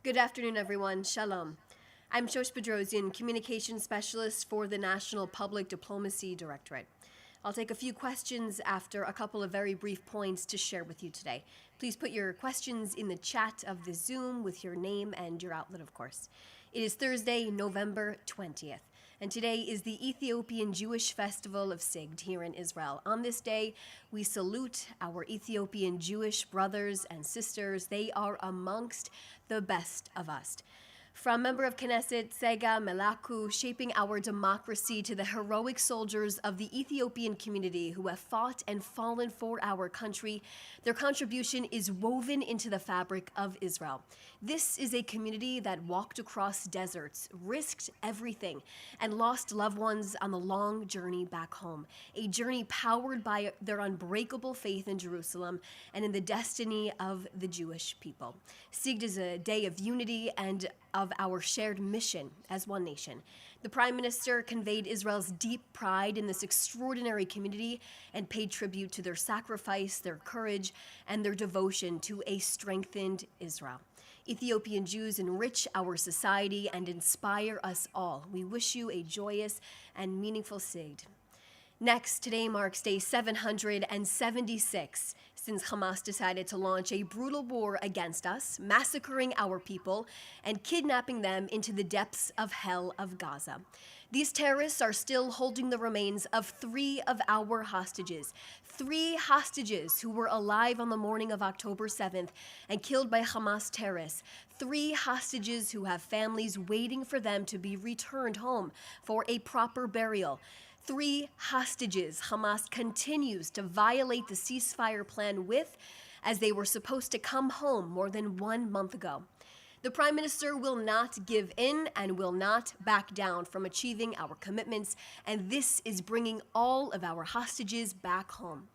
Good afternoon, everyone. Shalom. I'm Shosh Bedrosian, Communications Specialist for the National Public Diplomacy Directorate. I'll take a few questions after a couple of very brief points to share with you today. Please put your questions in the chat of the Zoom with your name and your outlet, of course. It is Thursday, November 20th, and today is the Ethiopian Jewish Festival of Sigd here in Israel. On this day, we salute our Ethiopian Jewish brothers and sisters. They are amongst the best of us. From member of Knesset Sega Melaku, shaping our democracy, to the heroic soldiers of the Ethiopian community who have fought and fallen for our country, their contribution is woven into the fabric of Israel. This is a community that walked across deserts, risked everything, and lost loved ones on the long journey back home. A journey powered by their unbreakable faith in Jerusalem and in the destiny of the Jewish people. Sigd is a day of unity and of our shared mission as one nation. The Prime Minister conveyed Israel's deep pride in this extraordinary community and paid tribute to their sacrifice, their courage, and their devotion to a strengthened Israel. Ethiopian Jews enrich our society and inspire us all. We wish you a joyous and meaningful Sigd. Next, today marks day 776 since Hamas decided to launch a brutal war against us, massacring our people and kidnapping them into the depths of hell of Gaza. These terrorists are still holding the remains of 3 of our hostages. 3 hostages who were alive on the morning of October 7th and killed by Hamas terrorists. 3 hostages who have families waiting for them to be returned home for a proper burial. 3 hostages Hamas continues to violate the ceasefire plan with, as they were supposed to come home more than 1 month ago. The Prime Minister will not give in and will not back down from achieving our commitments, and this is bringing all of our hostages back home.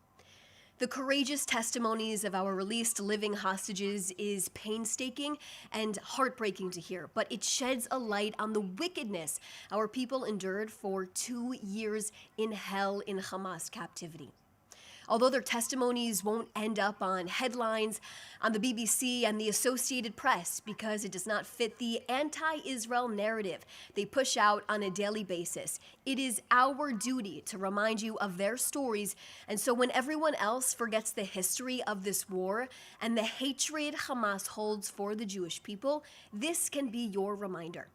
The courageous testimonies of our released living hostages is painstaking and heartbreaking to hear, but it sheds a light on the wickedness our people endured for 2 years in hell in Hamas captivity. Although their testimonies won't end up on headlines on the BBC and the Associated Press because it does not fit the anti-Israel narrative they push out on a daily basis, it is our duty to remind you of their stories, and so when everyone else forgets the history of this war and the hatred Hamas holds for the Jewish people, this can be your reminder.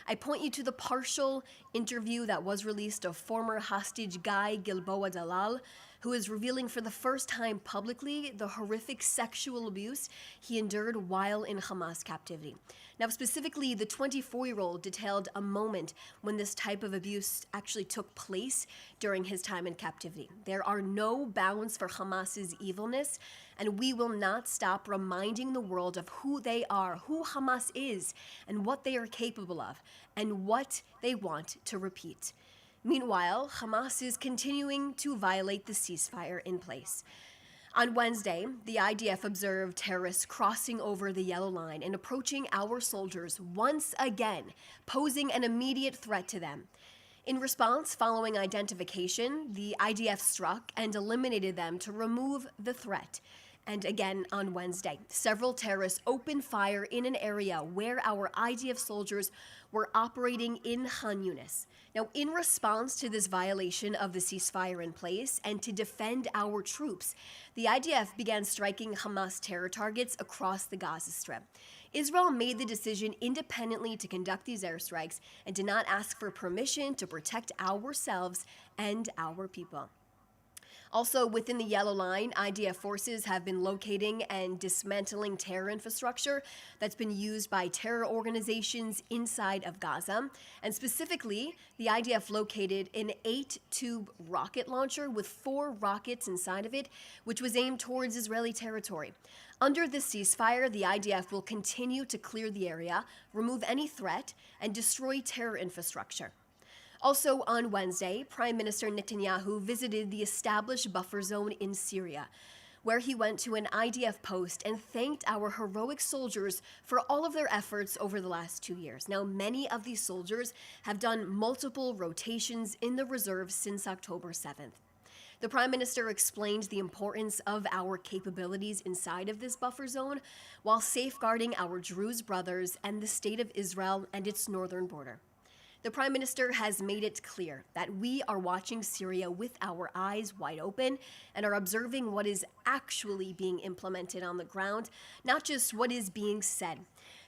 I point you to the partial interview that was released of former hostage Guy Gilboa Dalal, who is revealing for the first time publicly the horrific sexual abuse he endured while in Hamas captivity. Now, specifically, the 24-year-old detailed a moment when this type of abuse actually took place during his time in captivity. There are no bounds for Hamas's evilness, and we will not stop reminding the world of who they are, who Hamas is, and what they are capable of, and what they want to repeat. Meanwhile, Hamas is continuing to violate the ceasefire in place. On Wednesday, the IDF observed terrorists crossing over the yellow line and approaching our soldiers once again, posing an immediate threat to them. In response, following identification, the IDF struck and eliminated them to remove the threat. And again on Wednesday, several terrorists opened fire in an area where our IDF soldiers were operating in Khan Yunis. Now, in response to this violation of the ceasefire in place and to defend our troops, the IDF began striking Hamas terror targets across the Gaza Strip. Israel made the decision independently to conduct these airstrikes and did not ask for permission to protect ourselves and our people. Also, within the Yellow Line, IDF forces have been locating and dismantling terror infrastructure that's been used by terror organizations inside of Gaza. And specifically, the IDF located an 8-tube rocket launcher with 4 rockets inside of it, which was aimed towards Israeli territory. Under this ceasefire, the IDF will continue to clear the area, remove any threat, and destroy terror infrastructure. Also on Wednesday, Prime Minister Netanyahu visited the established buffer zone in Syria, where he went to an IDF post and thanked our heroic soldiers for all of their efforts over the last 2 years. Now, many of these soldiers have done multiple rotations in the reserve since October 7th. The Prime Minister explained the importance of our capabilities inside of this buffer zone while safeguarding our Druze brothers and the State of Israel and its northern border. The Prime Minister has made it clear that we are watching Syria with our eyes wide open and are observing what is actually being implemented on the ground, not just what is being said.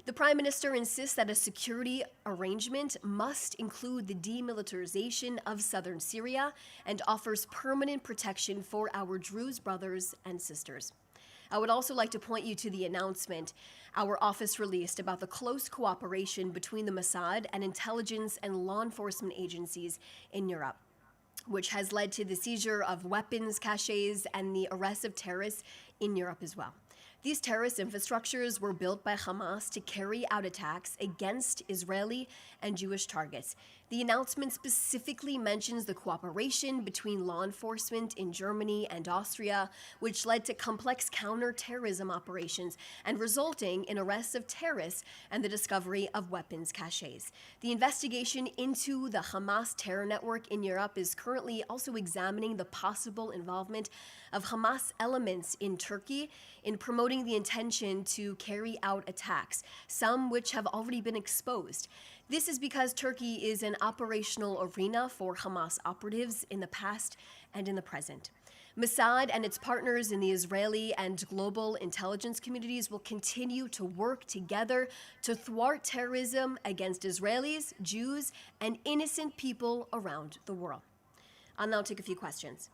The Prime Minister insists that a security arrangement must include the demilitarization of southern Syria and offers permanent protection for our Druze brothers and sisters. I would also like to point you to the announcement our office released about the close cooperation between the Mossad and intelligence and law enforcement agencies in Europe, which has led to the seizure of weapons caches and the arrest of terrorists in Europe as well. These terrorist infrastructures were built by Hamas to carry out attacks against Israeli and Jewish targets. The announcement specifically mentions the cooperation between law enforcement in Germany and Austria, which led to complex counter-terrorism operations and resulting in arrests of terrorists and the discovery of weapons caches. The investigation into the Hamas terror network in Europe is currently also examining the possible involvement of Hamas elements in Turkey in promoting the intention to carry out attacks, some which have already been exposed. This is because Turkey is an operational arena for Hamas operatives in the past and in the present. Mossad and its partners in the Israeli and global intelligence communities will continue to work together to thwart terrorism against Israelis, Jews, and innocent people around the world. I'll now take a few questions.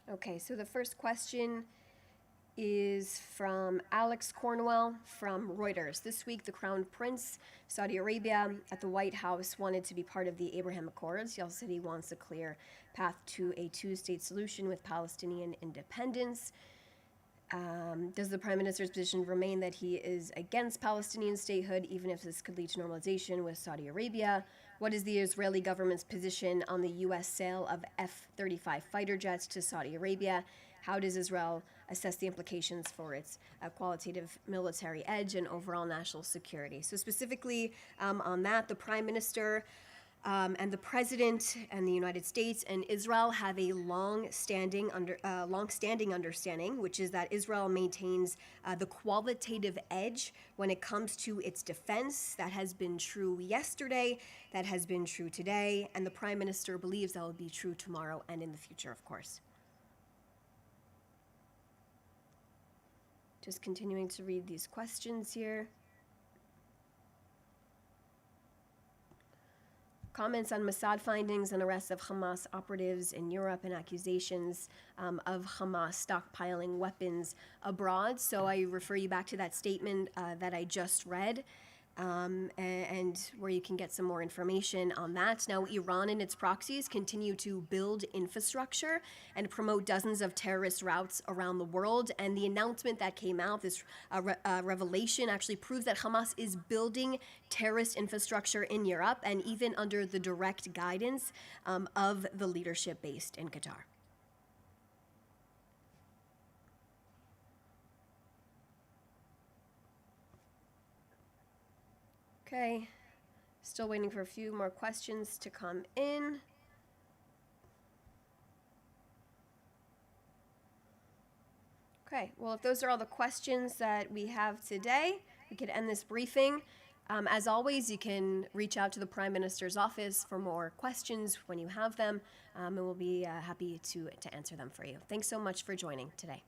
Okay, so the first question is from Alex Cornwell from Reuters. This week, the Crown Prince, Saudi Arabia, at the White House wanted to be part of the Abraham Accords. He also said he wants a clear path to a two-state solution with Palestinian independence. Does the Prime Minister's position remain that he is against Palestinian statehood, even if this could lead to normalization with Saudi Arabia? What is the Israeli government's position on the U.S. sale of F-35 fighter jets to Saudi Arabia? How does Israel assess the implications for its qualitative military edge and overall national security? So specifically on that, the Prime Minister and the President and the United States and Israel have a long-standing understanding, which is that Israel maintains the qualitative edge when it comes to its defense. That has been true yesterday, that has been true today, and the Prime Minister believes that will be true tomorrow and in the future, of course. Just continuing to read these questions here. Comments on Mossad findings and arrests of Hamas operatives in Europe and accusations of Hamas stockpiling weapons abroad. So I refer you back to that statement that I just read, and where you can get some more information on that. Now, Iran and its proxies continue to build infrastructure and promote dozens of terrorist routes around the world. And the announcement that came out, this revelation, actually proves that Hamas is building terrorist infrastructure in Europe and even under the direct guidance of the leadership based in Qatar. Okay, still waiting for a few more questions to come in. Okay, well, if those are all the questions that we have today, we could end this briefing. As always, you can reach out to the Prime Minister's office for more questions when you have them, and we'll be happy to answer them for you. Thanks so much for joining today.